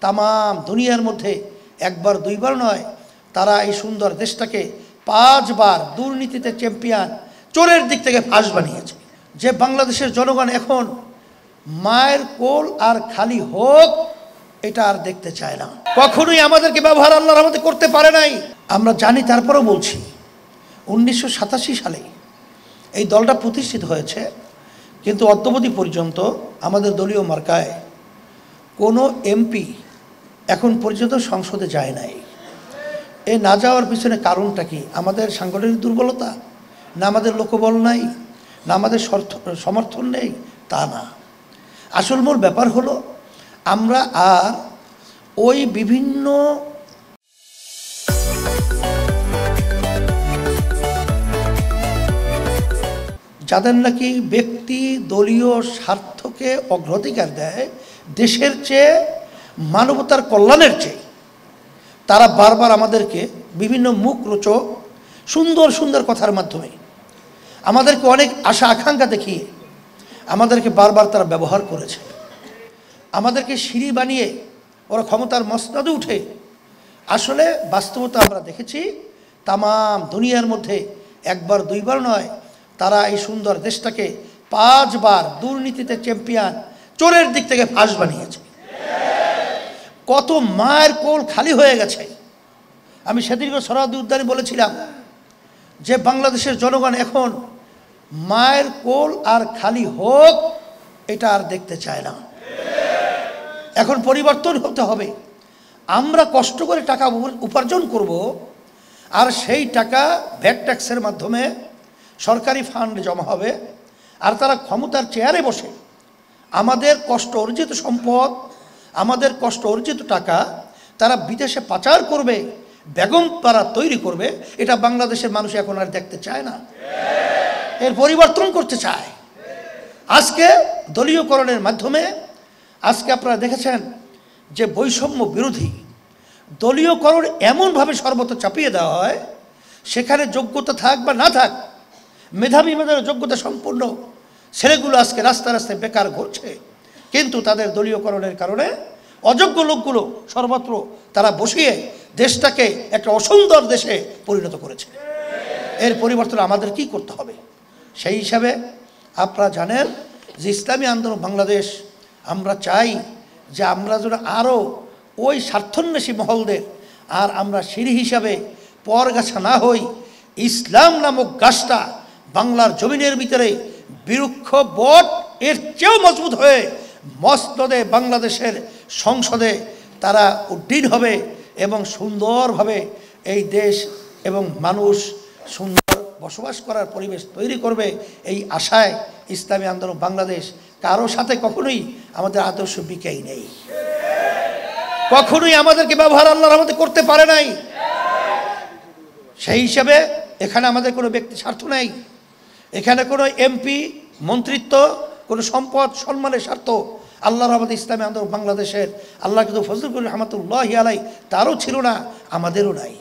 তামাম দুনিয়ার মধ্যে একবার দুইবার নয়, তারা এই সুন্দর দেশটাকে 5 বার দুর্নীতিতে চ্যাম্পিয়ন, চোরের দিক থেকে ফাঁস বানিয়েছে। যে বাংলাদেশের জনগণ এখন মায়ের কোল আর খালি হোক এটা আর দেখতে চায় না। কখনোই আমাদেরকে ব্যবহার আল্লাহর রহমতে করতে পারে নাই। আমরা জানি, তারপরেও বলছি, 1987 সালে এই দলটা প্রতিষ্ঠিত হয়েছে, কিন্তু অদ্যাবধি পর্যন্ত আমাদের দলীয় মার্কায় কোনো এমপি এখন পর্যন্ত সংসদে যায় নাই। এ না যাওয়ার পিছনে কারণটা কি? আমাদের সাংগঠনিক দুর্বলতা, না আমাদের লোকবল নাই, না আমাদের সমর্থন নেই? তা না। আসল মূল ব্যাপার হলো আমরা আর ওই বিভিন্ন যাদের নাকি ব্যক্তি দলীয় স্বার্থকে অগ্রাধিকার দেয় দেশের চেয়ে, মানবতার কল্যাণের চেয়ে, তারা বারবার আমাদেরকে বিভিন্ন মুখরোচক সুন্দর সুন্দর কথার মাধ্যমে আমাদেরকে অনেক আশা আকাঙ্ক্ষা দেখিয়ে আমাদেরকে বারবার তারা ব্যবহার করেছে। আমাদেরকে সিঁড়ি বানিয়ে ওরা ক্ষমতার মসনদে উঠে, আসলে বাস্তবতা আমরা দেখেছি তামাম দুনিয়ার মধ্যে একবার দুইবার নয়, তারা এই সুন্দর দেশটাকে 5 বার দুর্নীতিতে চ্যাম্পিয়ন, চোরের দিক থেকে ফাঁস বানিয়েছে। কত মায়ের কোল খালি হয়ে গেছে। আমি সেদিনকে সরহদি উদ্যানে বলেছিলাম যে বাংলাদেশের জনগণ এখন মায়ের কোল আর খালি হোক এটা আর দেখতে চায় না। এখন পরিবর্তন হতে হবে। আমরা কষ্ট করে টাকা উপার্জন করব, আর সেই টাকা ভ্যাট ট্যাক্সের মাধ্যমে সরকারি ফান্ড জমা হবে, আর তারা ক্ষমতার চেয়ারে বসে আমাদের কষ্ট অর্জিত সম্পদ, আমাদের কষ্ট অর্জিত টাকা তারা বিদেশে পাচার করবে, বেগম তারা তৈরি করবে। এটা বাংলাদেশের মানুষ এখন আর দেখতে চায় না, এর পরিবর্তন করতে চায়। আজকে দলীয়করণের মাধ্যমে আজকে আপনারা দেখেছেন যে বৈষম্য বিরোধী দলীয়করণ এমনভাবে সর্বত্র চাপিয়ে দেওয়া হয়, সেখানে যোগ্যতা থাক বা না থাক, মেধাবী যোগ্যতা সম্পূর্ণ ছেলেগুলো আজকে রাস্তায় রাস্তায় বেকার ঘুরছে, কিন্তু তাদের দলীয়করণের কারণে অযোগ্য লোকগুলো সর্বত্র তারা বসিয়ে দেশটাকে একটা অসুন্দর দেশে পরিণত করেছে। এর পরিবর্তন আমাদের কি করতে হবে? সেই হিসাবে আপনারা জানেন যে ইসলামী আন্দোলন বাংলাদেশ, আমরা চাই যে আমরা যেন আরও ওই স্বার্থন্বেষী মহলদের আর আমরা সিঁড়ি হিসাবে পরগাছা না হই। ইসলাম নামক গাছটা বাংলার জমিনের ভিতরে বৃক্ষ বট এর চেয়েও মজবুত হয়ে মসনদে বাংলাদেশের সংসদে তারা উড্ডীন হবে এবং সুন্দরভাবে এই দেশ এবং মানুষ সুন্দর বসবাস করার পরিবেশ তৈরি করবে। এই আশায় ইসলামী আন্দোলন বাংলাদেশ কারো সাথে কখনোই আমাদের আদর্শ বিকেই নেই, কখনোই আমাদেরকে ব্যবহার আল্লাহর রহমতে করতে পারে নাই। সেই হিসাবে এখানে আমাদের কোনো ব্যক্তি স্বার্থ নাই, এখানে কোনো এমপি মন্ত্রিত্ব, কোনো সম্পদ সম্মানের স্বার্থ আল্লাহর রহমতে ইসলামী আন্দোলন বাংলাদেশের আল্লাহ কিন্তু ফজলুল করিম রহমতুল্লাহি আলাইহি তারও ছিল না, আমাদেরও নাই।